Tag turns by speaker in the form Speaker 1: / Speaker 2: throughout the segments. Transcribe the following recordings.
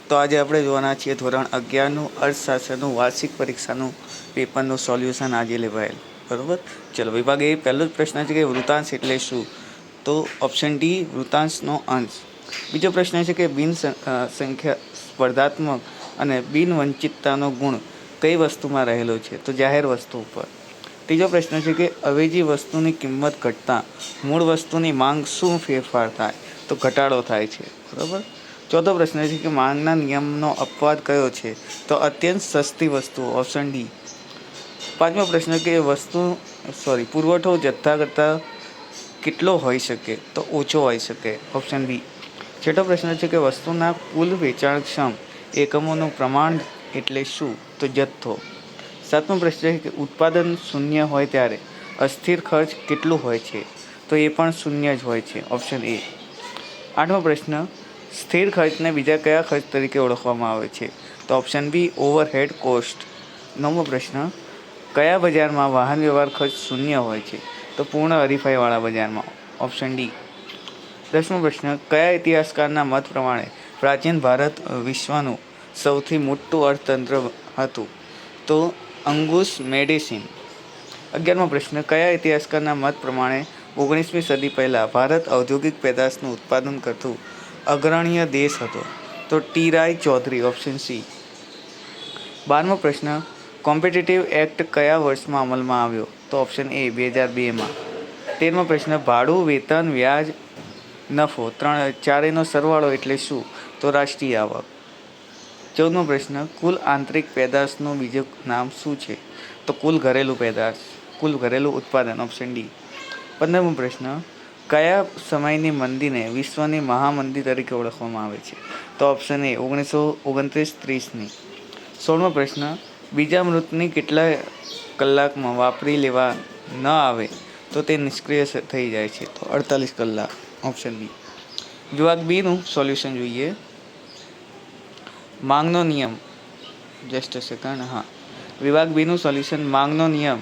Speaker 1: તો આજે આપણે જોવાના છીએ ધોરણ 11નું અર્થશાસ્ત્રનું વાર્ષિક પરીક્ષાનું પેપરનું સોલ્યુશન આજે લેવાયેલ. બરાબર. ચલો, વિભાગ એ પહેલો જ પ્રશ્ન છે કે વૃતાંશ એટલે શું? તો ઓપ્શન ડી વૃતાંશનો અંશ. બીજો પ્રશ્ન છે કે બિન સંખ્યા સ્પર્ધાત્મક અને બિનવંચિતતાનો ગુણ કઈ વસ્તુમાં રહેલો છે? તો જાહેર વસ્તુ ઉપર. ત્રીજો પ્રશ્ન છે કે અવેજી વસ્તુની કિંમત ઘટતા મૂળ વસ્તુની માંગ શું ફેરફાર થાય? તો ઘટાડો થાય છે. બરાબર. ચોથો પ્રશ્ન છે કે માંગના નિયમનો અપવાદ કયો છે? તો અત્યંત સસ્તી વસ્તુઓ. Option D. પાંચમો પ્રશ્ન કે પુરવઠો જથ્થા કરતાં કેટલો હોઈ શકે? તો ઓછો હોઈ શકે. Option B. છઠ્ઠો પ્રશ્ન છે કે વસ્તુના કુલ વેચાણક્ષમ એકમોનું પ્રમાણ એટલે શું? તો જથ્થો. સાતમો પ્રશ્ન છે કે ઉત્પાદન શૂન્ય હોય ત્યારે અસ્થિર ખર્ચ કેટલું હોય છે? તો એ પણ શૂન્ય જ હોય છે. Option A. આઠમો પ્રશ્ન સ્થિર ખર્ચને બીજા કયા ખર્ચ તરીકે ઓળખવામાં આવે છે? તો ઓપ્શન બી ઓવરહેડ કોસ્ટ. નવમો પ્રશ્ન કયા બજારમાં વાહન વ્યવહાર ખર્ચ શૂન્ય હોય છે? તો પૂર્ણ હરીફાઈવાળા બજારમાં. Option D. દસમો પ્રશ્ન કયા ઇતિહાસકારના મત પ્રમાણે પ્રાચીન ભારત વિશ્વનું સૌથી મોટું અર્થતંત્ર હતું? તો અંગુસ મેડિસિન. 11મો પ્રશ્ન કયા ઇતિહાસકારના મત પ્રમાણે 19મી સદી પહેલાં ભારત ઔદ્યોગિક પેદાશનું ઉત્પાદન કરતું અગ્રણીય દેશ હતો? તો T Rai Chaudhary. Option C. 12મો પ્રશ્ન કોમ્પિટિટિવ એક્ટ કયા વર્ષમાં અમલમાં આવ્યો? તો ઓપ્શન એ 2002માં. 13મો પ્રશ્ન ભાડું, વેતન, વ્યાજ, નફો ચારેયનો સરવાળો એટલે શું? તો રાષ્ટ્રીય આવક. 14મો પ્રશ્ન કુલ આંતરિક પેદાશનું બીજું નામ શું છે? તો કુલ ઘરેલું પેદાશ, કુલ ઘરેલું ઉત્પાદન. Option D. 15મો પ્રશ્ન કયા સમયની મંદીને વિશ્વની મહામંદી તરીકે ઓળખવામાં આવે છે? તો ઓપ્શન એ 1929-30ની. 16મો પ્રશ્ન બીજા મૃતની કેટલા કલાકમાં વાપરી લેવા ન આવે તો તે નિષ્ક્રિય થઈ જાય છે? તો 48 કલાક. Option B. વિભાગ બીનું સોલ્યુશન જોઈએ. માંગનો નિયમ. Just a second. વિભાગ બીનું સોલ્યુશન માંગનો નિયમ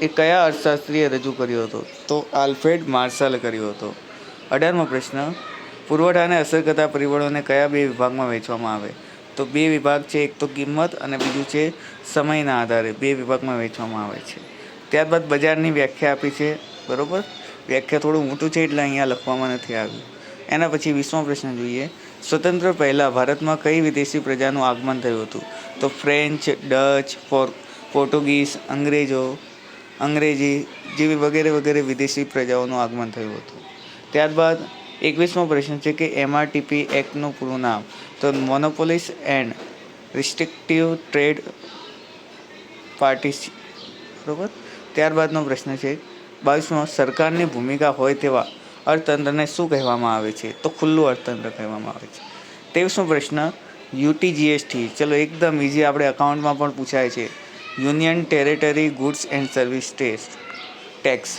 Speaker 1: એ કયા અર્થશાસ્ત્રીએ રજૂ કર્યો હતો? તો આલ્ફ્રેડ માર્શલે કર્યો હતો. 18મો પ્રશ્ન પુરવઠાને અસર કરતા પરિબળોને કયા બે વિભાગમાં વહેંચવામાં આવે? તો બે વિભાગ છે, એક તો કિંમત અને બીજું છે સમયના આધારે. બે વિભાગમાં વહેંચવામાં આવે છે. ત્યારબાદ બજારની વ્યાખ્યા આપી છે. બરાબર. વ્યાખ્યા થોડું મોટું છે એટલે અહીંયા લખવામાં નથી આવ્યું. એના પછી 20મો પ્રશ્ન જોઈએ. સ્વતંત્ર પહેલાં ભારતમાં કઈ વિદેશી પ્રજાનું આગમન થયું હતું? તો ફ્રેન્ચ, ડચ, પોર્ટુગીઝ, અંગ્રેજી જેવી વગેરે વિદેશી પ્રજાઓનું આગમન થયું હતું. ત્યારબાદ 21મો પ્રશ્ન છે કે MRTP એક્ટનું પૂરું નામ? તો મોનોપોલીસ એન્ડ રિસ્ટ્રિક્ટિવ ટ્રેડ પાર્ટીસી. બરાબર. ત્યારબાદનો પ્રશ્ન છે 22મો સરકારની ભૂમિકા હોય તેવા અર્થતંત્રને શું કહેવામાં આવે છે? તો ખુલ્લું અર્થતંત્ર કહેવામાં આવે છે. 23મો પ્રશ્ન UTGST. ચલો, એકદમ ઇઝી, આપણે અકાઉન્ટમાં પણ પૂછાય છે. Union territory goods and service tax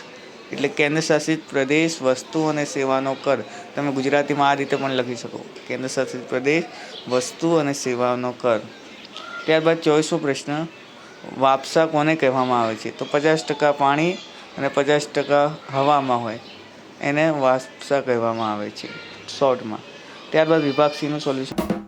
Speaker 1: એટલે કેન્દ્ર શાસિત પ્રદેશ વસ્તુ અને સેવાનો કર. તમે ગુજરાતીમાં આ રીતે પણ લખી શકો, કેન્દ્ર શાસિત પ્રદેશ વસ્તુ અને સેવાનો કર. ત્યારબાદ 24મો પ્રશ્ન વાપસા કોને કહેવામાં આવે છે? તો 50% પાણી અને 50% હવામાં હોય એને વાપસા કહેવામાં આવે છે શોર્ટમાં. ત્યારબાદ વિભાગ સીનું સોલ્યુશન.